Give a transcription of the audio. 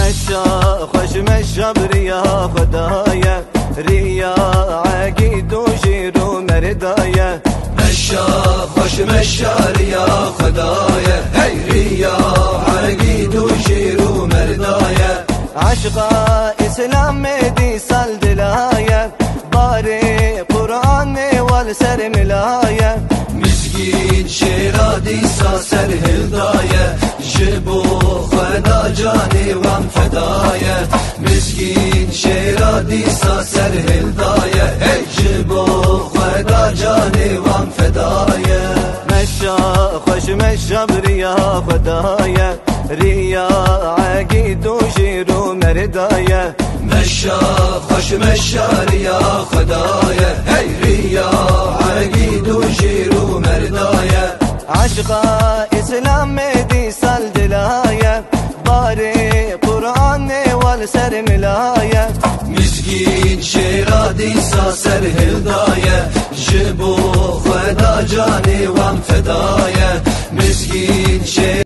مشا خوش مشا بریا خدایا ریا عقید و جیر و مردایا مشا خوش مشا ریا خدایا هی ریا عقید و جیر و مردایا عشقا اسلام دی سال دلایا باری قرآن والسر ملایا مسکین شیرا دیسا سر هلدایا جبو خدا جانی وام فدایا مسکین شیرا دیسا سر هلدایا هی جبو خدا جانی وام فدایا مشا خوش مشا بریا خدایا ریا عقید و جیر و مردایا مشا خوش مشا ریا خدایا هی ریا عقید و جیر و مردایا عشقا اسلام دی سال دلایا باری قرآن والسر ملایا مسکین شیرا دیسا سر هلدایا جبو خدا جانی وام فدایا